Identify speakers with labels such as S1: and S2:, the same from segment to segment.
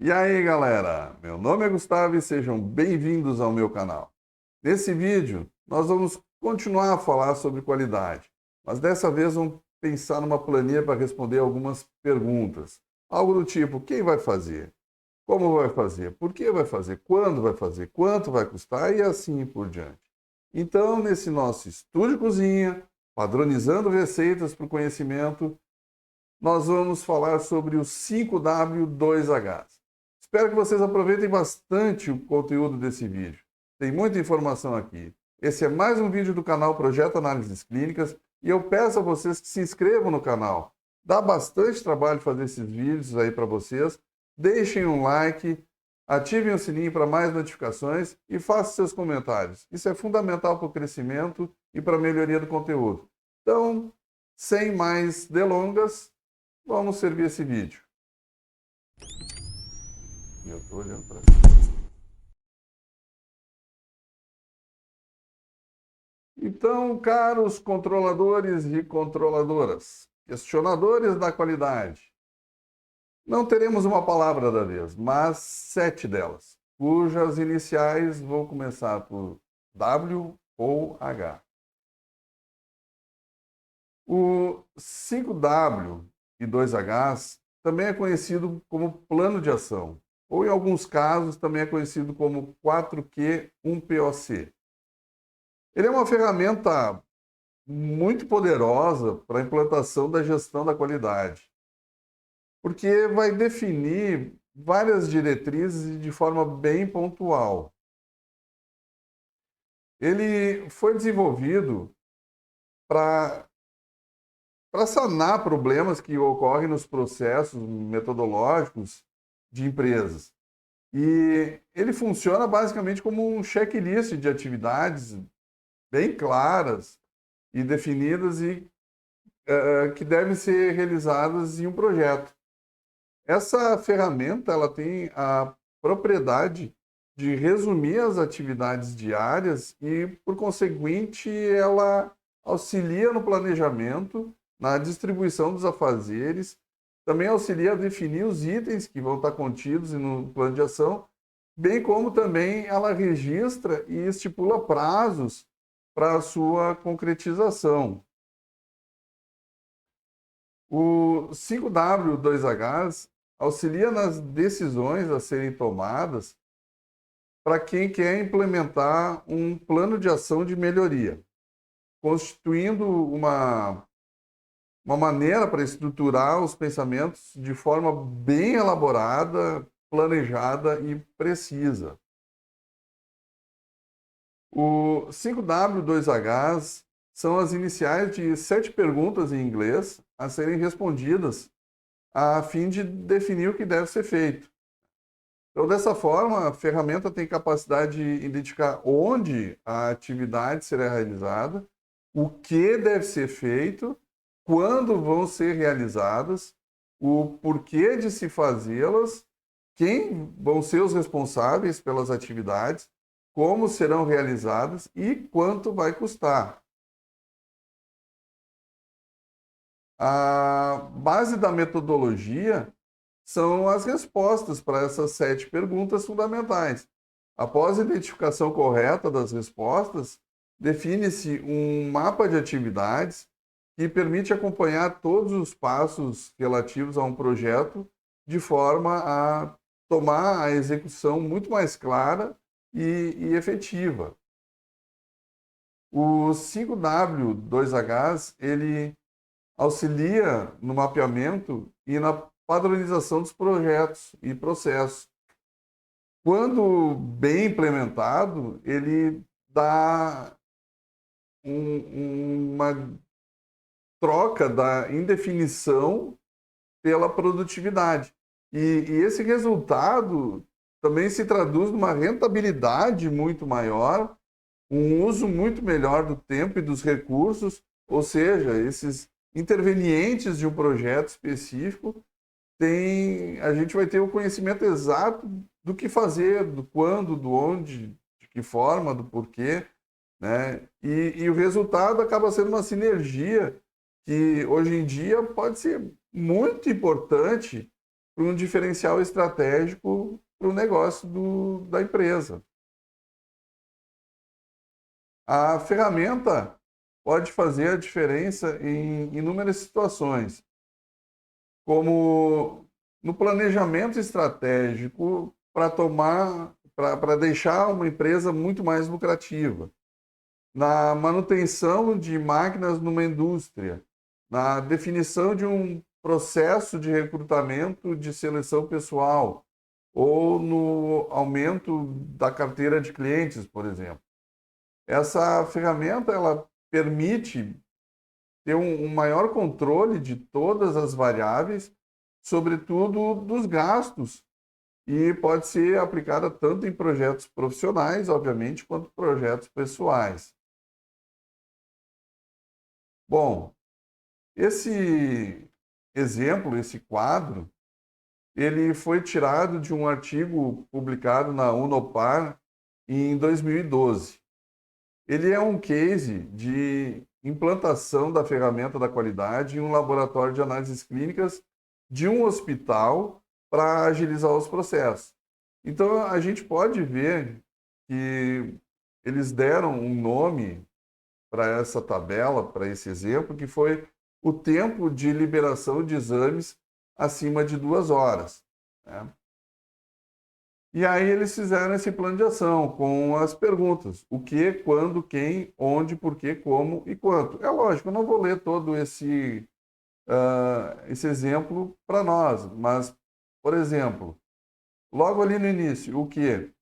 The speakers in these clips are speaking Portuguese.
S1: E aí, galera? Meu nome é Gustavo e sejam bem-vindos ao meu canal. Nesse vídeo, nós vamos continuar a falar sobre qualidade, mas dessa vez vamos pensar numa planilha para responder algumas perguntas. Algo do tipo: quem vai fazer? Como vai fazer? Por que vai fazer? Quando vai fazer? Quanto vai custar? E assim por diante. Então, nesse nosso estúdio cozinha, padronizando receitas para o conhecimento, nós vamos falar sobre os 5W2Hs. Espero que vocês aproveitem bastante o conteúdo desse vídeo. Tem muita informação aqui. Esse é mais um vídeo do canal Projeto Análises Clínicas e eu peço a vocês que se inscrevam no canal. Dá bastante trabalho fazer esses vídeos aí para vocês. Deixem um like, ativem o sininho para mais notificações e façam seus comentários. Isso é fundamental para o crescimento e para a melhoria do conteúdo. Então, sem mais delongas, vamos servir esse vídeo. Eu estou olhando para cima. Então, caros controladores e controladoras, questionadores da qualidade, não teremos uma palavra da vez, mas 7 delas, cujas iniciais vão começar por W ou H. O 5W e 2Hs também é conhecido como plano de ação, ou em alguns casos também é conhecido como 4Q1POC. Ele é uma ferramenta muito poderosa para a implantação da gestão da qualidade, porque vai definir várias diretrizes de forma bem pontual. Ele foi desenvolvido para sanar problemas que ocorrem nos processos metodológicos de empresas. E ele funciona basicamente como um checklist de atividades bem claras e definidas e que devem ser realizadas em um projeto. Essa ferramenta ela tem a propriedade de resumir as atividades diárias e, por conseguinte, ela auxilia no planejamento, na distribuição dos afazeres, também auxilia a definir os itens que vão estar contidos no plano de ação, bem como também ela registra e estipula prazos para a sua concretização. O 5W2Hs auxilia nas decisões a serem tomadas para quem quer implementar um plano de ação de melhoria, constituindo uma maneira para estruturar os pensamentos de forma bem elaborada, planejada e precisa. O 5W2Hs são as iniciais de 7 perguntas em inglês a serem respondidas a fim de definir o que deve ser feito. Então, dessa forma, a ferramenta tem capacidade de identificar onde a atividade será realizada, o que deve ser feito, quando vão ser realizadas, o porquê de se fazê-las, quem vão ser os responsáveis pelas atividades, como serão realizadas e quanto vai custar. A base da metodologia são as respostas para essas 7 perguntas fundamentais. Após a identificação correta das respostas, define-se um mapa de atividades que permite acompanhar todos os passos relativos a um projeto de forma a tomar a execução muito mais clara e efetiva. O 5W2Hs, ele auxilia no mapeamento e na padronização dos projetos e processos. Quando bem implementado, ele dá uma troca da indefinição pela produtividade. E esse resultado também se traduz numa rentabilidade muito maior, um uso muito melhor do tempo e dos recursos, ou seja, esses intervenientes de um projeto específico, a gente vai ter o conhecimento exato do que fazer, do quando, do onde, de que forma, do porquê, né? E o resultado acaba sendo uma sinergia que hoje em dia pode ser muito importante para um diferencial estratégico para o negócio da empresa. A ferramenta pode fazer a diferença em inúmeras situações, como no planejamento estratégico para deixar uma empresa muito mais lucrativa, na manutenção de máquinas numa indústria, na definição de um processo de recrutamento de seleção pessoal ou no aumento da carteira de clientes, por exemplo. Essa ferramenta ela permite ter um maior controle de todas as variáveis, sobretudo dos gastos, e pode ser aplicada tanto em projetos profissionais, obviamente, quanto projetos pessoais. Bom, esse exemplo, esse quadro, ele foi tirado de um artigo publicado na Unopar em 2012. Ele é um case de implantação da ferramenta da qualidade em um laboratório de análises clínicas de um hospital para agilizar os processos. Então, a gente pode ver que eles deram um nome para essa tabela, para esse exemplo, que foi o tempo de liberação de exames acima de 2 horas, né? E aí eles fizeram esse plano de ação com as perguntas: o que, quando, quem, onde, por quê, como e quanto. É lógico, eu não vou ler todo esse exemplo para nós, mas, por exemplo, logo ali no início, o que?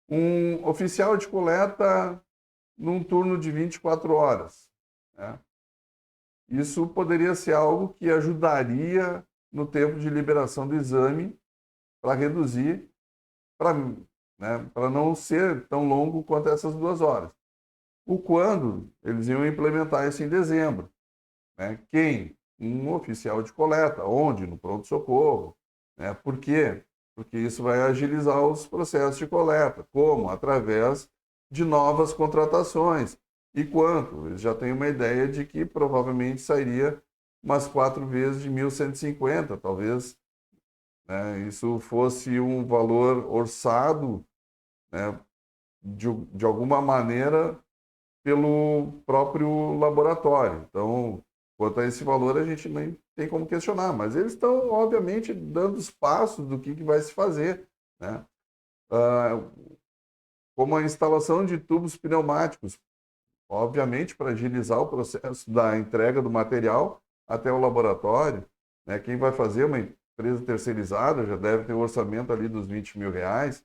S1: Um oficial de coleta num turno de 24 horas, né? Isso poderia ser algo que ajudaria no tempo de liberação do exame para reduzir, para não ser tão longo quanto essas 2 horas. O quando, eles iam implementar isso em dezembro, né? Quem? Um oficial de coleta. Onde? No pronto-socorro, né? Por quê? Porque isso vai agilizar os processos de coleta. Como? Através de novas contratações. E quanto? Eles já têm uma ideia de que provavelmente sairia umas 4 vezes de 1.150, talvez, né, isso fosse um valor orçado, né, de alguma maneira pelo próprio laboratório. Então, quanto a esse valor, a gente nem tem como questionar, mas eles estão, obviamente, dando os passos do que vai se fazer, né? Como a instalação de tubos pneumáticos, obviamente, para agilizar o processo da entrega do material até o laboratório, né? Quem vai fazer uma empresa terceirizada já deve ter um orçamento ali dos R$ 20.000,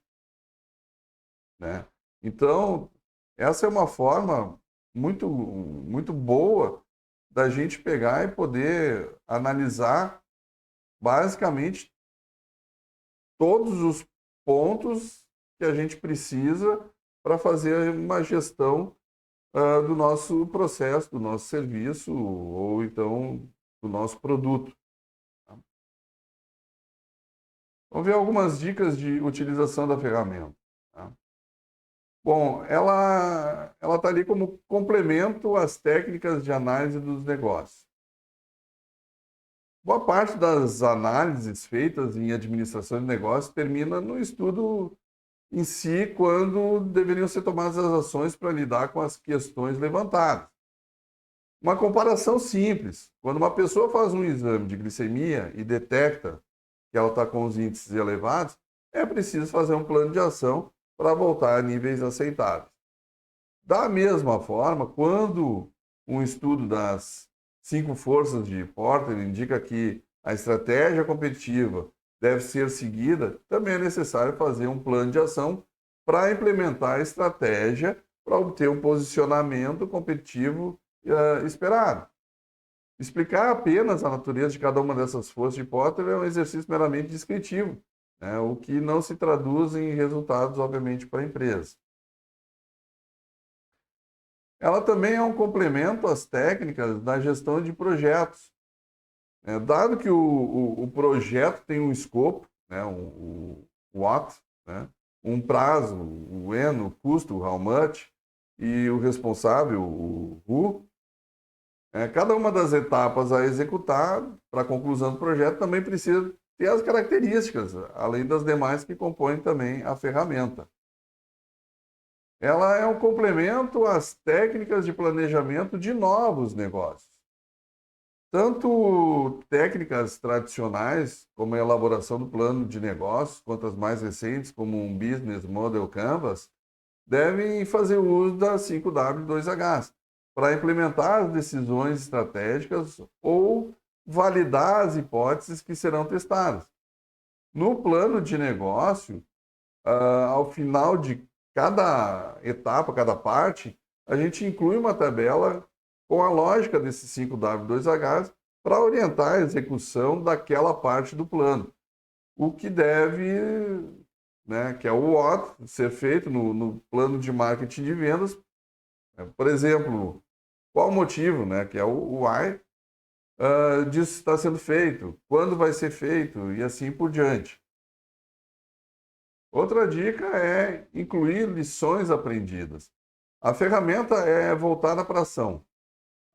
S1: né? Então, essa é uma forma muito boa da gente pegar e poder analisar basicamente todos os pontos que a gente precisa para fazer uma gestão do nosso processo, do nosso serviço ou então do nosso produto. Vamos ver algumas dicas de utilização da ferramenta, tá? Bom, ela está ali como complemento às técnicas de análise dos negócios. Boa parte das análises feitas em administração de negócios termina no estudo em si, quando deveriam ser tomadas as ações para lidar com as questões levantadas. Uma comparação simples: quando uma pessoa faz um exame de glicemia e detecta que ela está com os índices elevados, é preciso fazer um plano de ação para voltar a níveis aceitáveis. Da mesma forma, quando um estudo das 5 forças de Porter indica que a estratégia competitiva deve ser seguida, também é necessário fazer um plano de ação para implementar a estratégia para obter um posicionamento competitivo esperado. Explicar apenas a natureza de cada uma dessas forças de Porter é um exercício meramente descritivo, né, o que não se traduz em resultados, obviamente, para a empresa. Ela também é um complemento às técnicas da gestão de projetos. Dado que o projeto tem um escopo, né, o what, né, um prazo, o when, o custo, o how much, e o responsável, o who, cada uma das etapas a executar para a conclusão do projeto também precisa ter as características, além das demais que compõem também a ferramenta. Ela é um complemento às técnicas de planejamento de novos negócios. Tanto técnicas tradicionais, como a elaboração do plano de negócios, quanto as mais recentes, como um Business Model Canvas, devem fazer uso da 5W2H para implementar as decisões estratégicas ou validar as hipóteses que serão testadas. No plano de negócio, ao final de cada etapa, cada parte, a gente inclui uma tabela com a lógica desses 5W2H para orientar a execução daquela parte do plano. O que deve, que é o what, ser feito no plano de marketing de vendas. Por exemplo, qual o motivo, que é o why, disso está sendo feito, quando vai ser feito e assim por diante. Outra dica é incluir lições aprendidas. A ferramenta é voltada para a ação.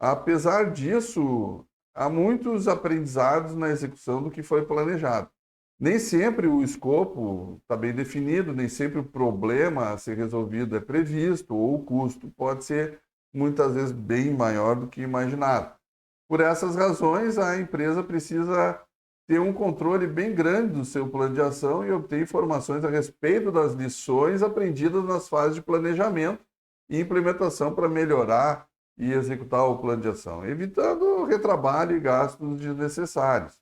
S1: Apesar disso, há muitos aprendizados na execução do que foi planejado. Nem sempre o escopo está bem definido, nem sempre o problema a ser resolvido é previsto, ou o custo pode ser muitas vezes bem maior do que imaginado. Por essas razões, a empresa precisa ter um controle bem grande do seu plano de ação e obter informações a respeito das lições aprendidas nas fases de planejamento e implementação para melhorar e executar o plano de ação, evitando retrabalho e gastos desnecessários.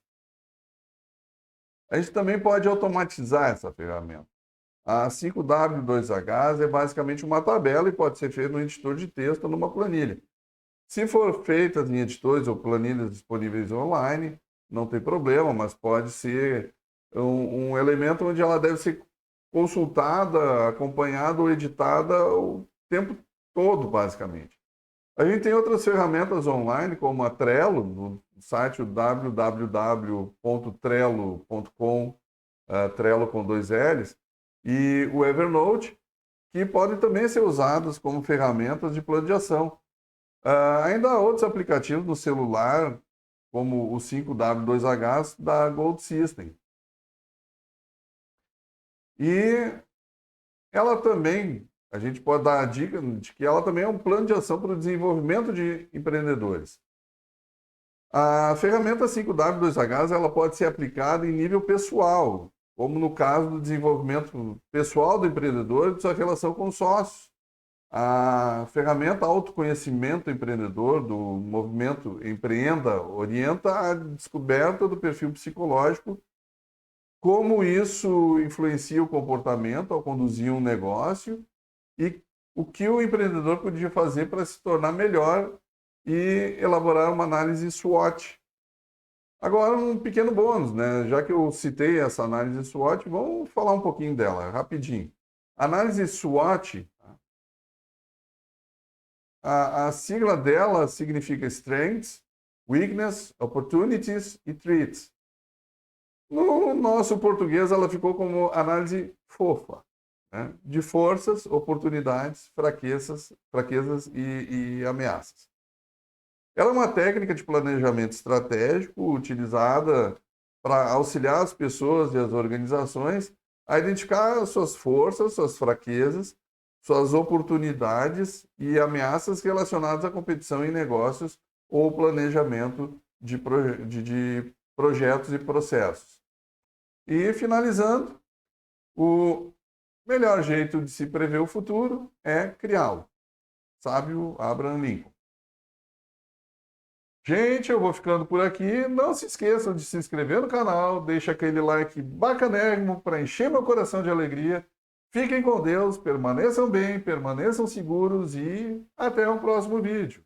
S1: A gente também pode automatizar essa ferramenta. A 5W2H é basicamente uma tabela e pode ser feita no editor de texto ou numa planilha. Se for feita em editores ou planilhas disponíveis online, não tem problema, mas pode ser um elemento onde ela deve ser consultada, acompanhada ou editada o tempo todo, basicamente. A gente tem outras ferramentas online, como a Trello, no site www.trello.com, Trello com 2 L's, e o Evernote, que podem também ser usadas como ferramentas de plano de ação. Ainda há outros aplicativos no celular, como o 5W2H da Gold System. E ela também, a gente pode dar a dica de que ela também é um plano de ação para o desenvolvimento de empreendedores. A ferramenta 5W2H ela pode ser aplicada em nível pessoal, como no caso do desenvolvimento pessoal do empreendedor e de sua relação com os sócios. A ferramenta Autoconhecimento Empreendedor do movimento Empreenda orienta a descoberta do perfil psicológico, como isso influencia o comportamento ao conduzir um negócio e o que o empreendedor podia fazer para se tornar melhor e elaborar uma análise SWOT. Agora, um pequeno bônus, já que eu citei essa análise SWOT, vamos falar um pouquinho dela, rapidinho. Análise SWOT, a sigla dela significa Strengths, Weakness, Opportunities e Threats. No nosso português, ela ficou como análise fofa, de forças, oportunidades, fraquezas e ameaças. Ela é uma técnica de planejamento estratégico utilizada para auxiliar as pessoas e as organizações a identificar suas forças, suas fraquezas, suas oportunidades e ameaças relacionadas à competição em negócios ou planejamento de projetos e processos. E, finalizando, o melhor jeito de se prever o futuro é criá-lo. Sábio Abraham Lincoln. Gente, eu vou ficando por aqui. Não se esqueçam de se inscrever no canal, deixa aquele like bacanérrimo para encher meu coração de alegria. Fiquem com Deus, permaneçam bem, permaneçam seguros e até o próximo vídeo.